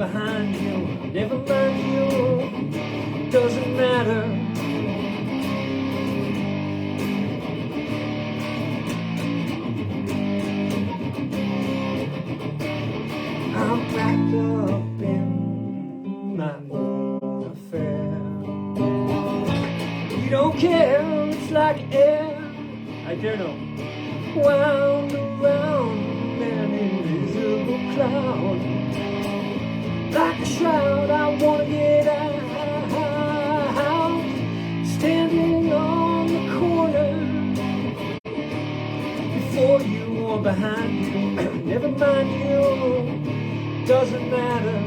behind you, never mind you, doesn't matter. I'm wrapped up in my own affair. You don't care, it's like air. I don't know. Wound around an invisible cloud. Like a shroud, I wanna get out. Standing on the corner, before you or behind you, never mind you, doesn't matter.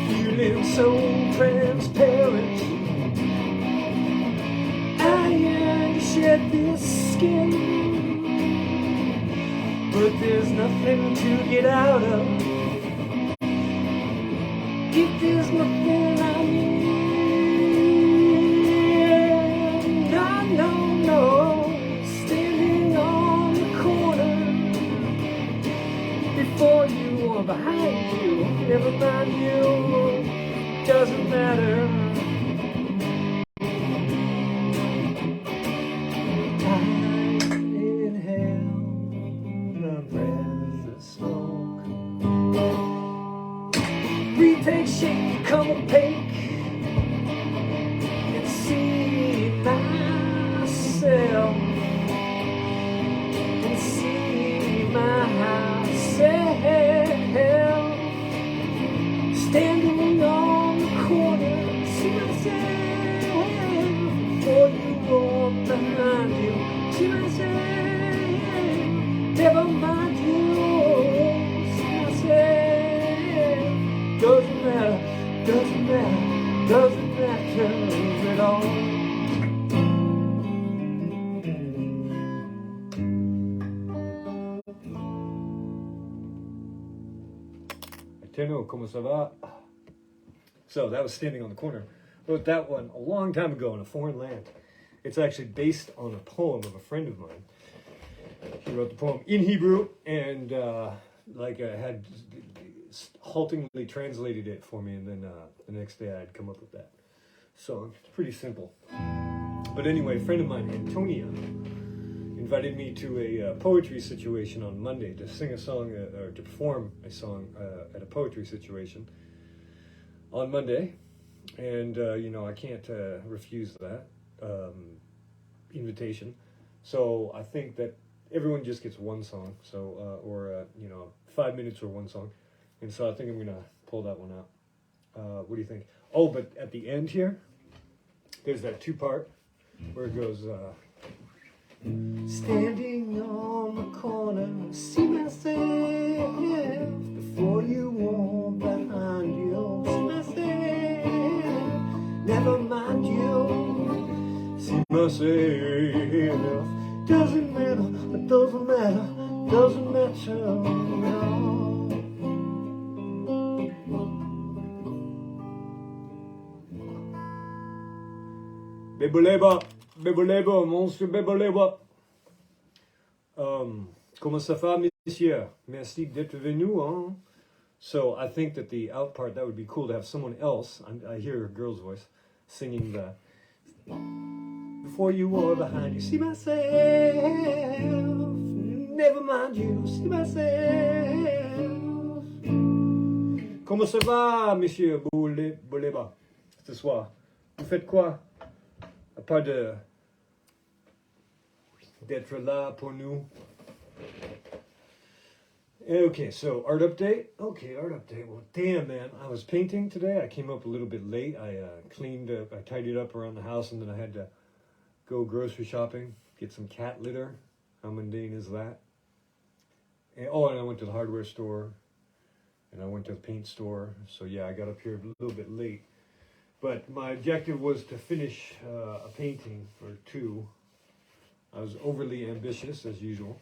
Feeling so transparent, I yearn to shed this skin, but there's nothing to get out of. If there's nothing I need, I know, standing on the corner, before you or behind you, never mind you, doesn't matter. I inhale the breath of smoke. Retake, shake, become opaque, and see myself, and see myself, standing on the corner, see myself, before you or behind you, see myself, never mind you, see myself, doesn't matter, doesn't matter, doesn't matter at all. Tenno, comment ça va? So that was Standing on the Corner. Wrote that one a long time ago in a foreign land. It's actually based on a poem of a friend of mine. He wrote the poem in Hebrew and had haltingly translated it for me, and then the next day I'd come up with that. So it's pretty simple. But anyway, a friend of mine, Antonia, invited me to a poetry situation on Monday to sing a song or to perform a song at a poetry situation on Monday, and I can't refuse that invitation. So I think that everyone just gets one song, so 5 minutes or one song, and so I think I'm gonna pull that one out. What do you think? Oh, but at the end here, there's that two-part where it goes. Standing on the corner, see myself, before you or behind you, see myself, never mind you, see myself, doesn't matter, it doesn't matter, doesn't matter at all. Beboleba, monsieur Beboleba. Comment ça va, monsieur? Merci d'être venu, hein? So I think that the out part, that would be cool to have someone else, I hear a girl's voice, singing the before you or behind you, see myself, never mind you, see myself. Comment ça va, monsieur Boleba, ce soir? Vous faites quoi? À part d'être là pour nous. Okay, so art update. Okay, art update. Well, damn, man. I was painting today. I came up a little bit late. I cleaned up, I tidied up around the house, and then I had to go grocery shopping, get some cat litter. How mundane is that? And I went to the hardware store, and I went to the paint store. So yeah, I got up here a little bit late. But my objective was to finish a painting or two. I was overly ambitious, as usual.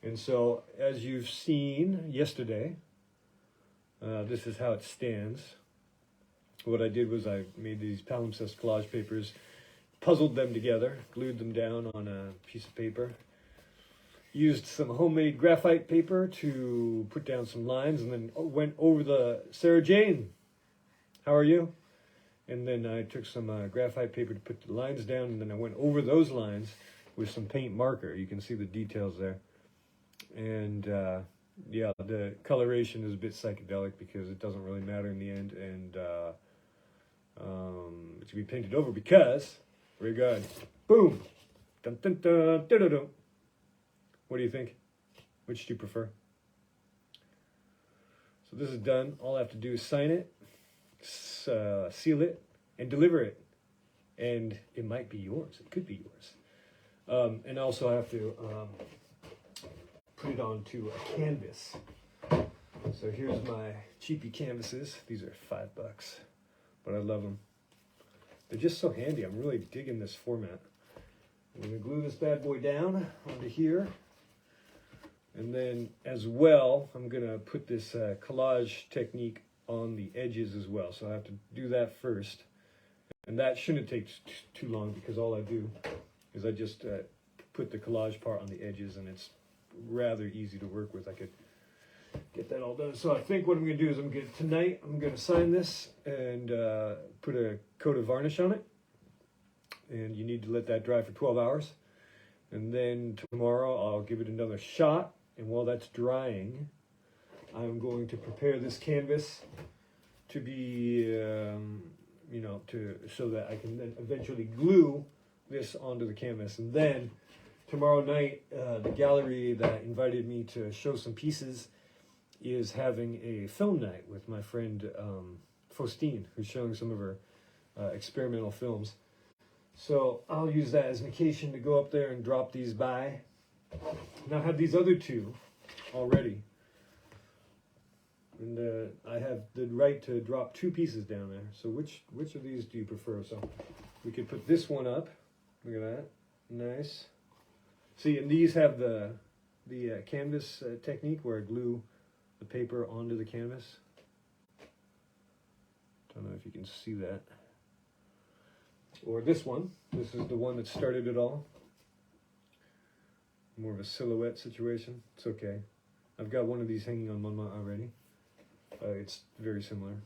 And so, as you've seen yesterday, this is how it stands. What I did was I made these palimpsest collage papers puzzled them together, glued them down on a piece of paper, used some homemade graphite paper to put down some lines, and then went over the Sarah Jane. How are you? And then I took some graphite paper to put the lines down, and then I went over those lines with some paint marker. You can see the details there. And yeah, the coloration is a bit psychedelic because it doesn't really matter in the end, and it's going to be painted over because, very good, boom, dun, dun, dun, dun, dun, dun. What do you think? Which do you prefer? So this is done. All I have to do is sign it, seal it, and deliver it. And it might be yours. It could be yours. And also I have to put it onto a canvas. So here's my cheapy canvases. These are $5, but I love them. They're just so handy. I'm really digging this format. I'm going to glue this bad boy down onto here. And then as well, I'm going to put this collage technique on the edges as well. So I have to do that first. And that shouldn't take too long because all I do is I just put the collage part on the edges, and it's rather easy to work with. I could get that all done. So I think what I'm going to do is tonight I'm going to sign this and put a coat of varnish on it. And you need to let that dry for 12 hours. And then tomorrow I'll give it another shot. And while that's drying, I'm going to prepare this canvas to be, so that I can then eventually glue this onto the canvas. And then tomorrow night, the gallery that invited me to show some pieces is having a film night with my friend Faustine, who's showing some of her experimental films. So I'll use that as an occasion to go up there and drop these by. Now I have these other two already. And I have the right to drop 2 pieces down there. So which of these do you prefer? So we could put this one up. Look at that. Nice. See, and these have the canvas technique where I glue the paper onto the canvas. Don't know if you can see that. Or this one. This is the one that started it all. More of a silhouette situation. It's okay. I've got one of these hanging on Mama already. It's very similar.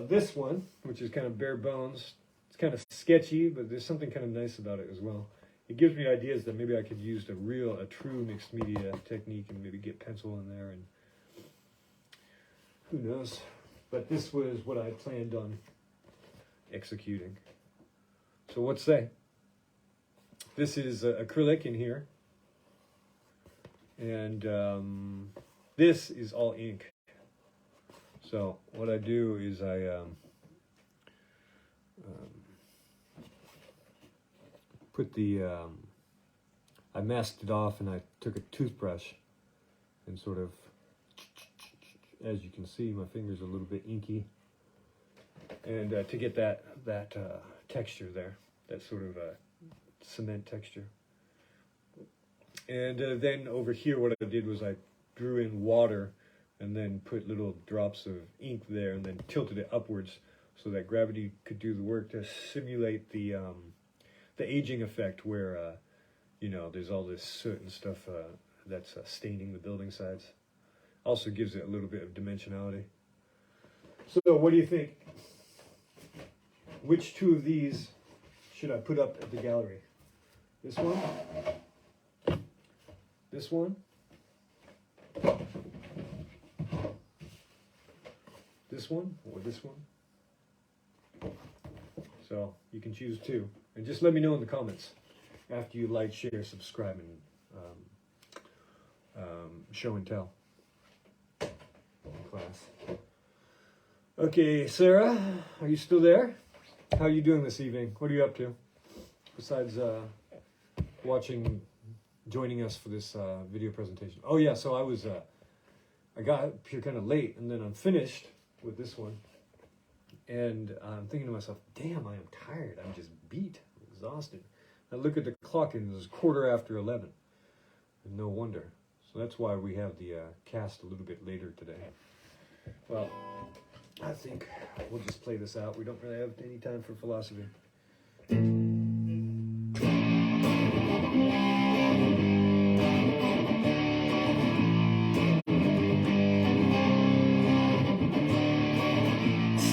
This one, which is kind of bare bones, it's kind of sketchy, but there's something kind of nice about it as well. It gives me ideas that maybe I could use a true mixed media technique and maybe get pencil in there, and who knows. But this was what I planned on executing. So what say? This is acrylic in here, and this is all ink. So what I do is I put I masked it off, and I took a toothbrush and sort of, as you can see, my finger's a little bit inky, and to get that texture there, that sort of cement texture. And then over here what I did was I drew in water and then put little drops of ink there and then tilted it upwards so that gravity could do the work to simulate the aging effect where there's all this soot and stuff that's staining the building sides. Also gives it a little bit of dimensionality. So what do you think? Which 2 of these should I put up at the gallery? This one? This one? This one? Or this one? So you can choose 2. And just let me know in the comments after you like, share, subscribe, and show and tell class. Okay, Sarah, are you still there? How are you doing this evening? What are you up to? Besides joining us for this video presentation. Oh yeah, so I got up here kind of late, and then I'm finished with this one. And I'm thinking to myself, damn, I am tired. I'm just beat, exhausted. I look at the clock and it's 11:15. And no wonder. So that's why we have the cast a little bit later today. Well, I think we'll just play this out. We don't really have any time for philosophy.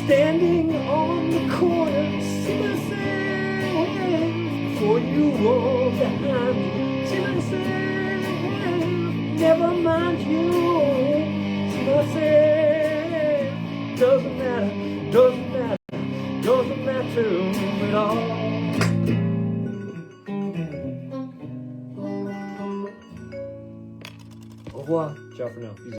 standing on the corner, see myself before you walk behind me, see myself, never mind you, see myself, doesn't matter at all. Au revoir, ciao for now.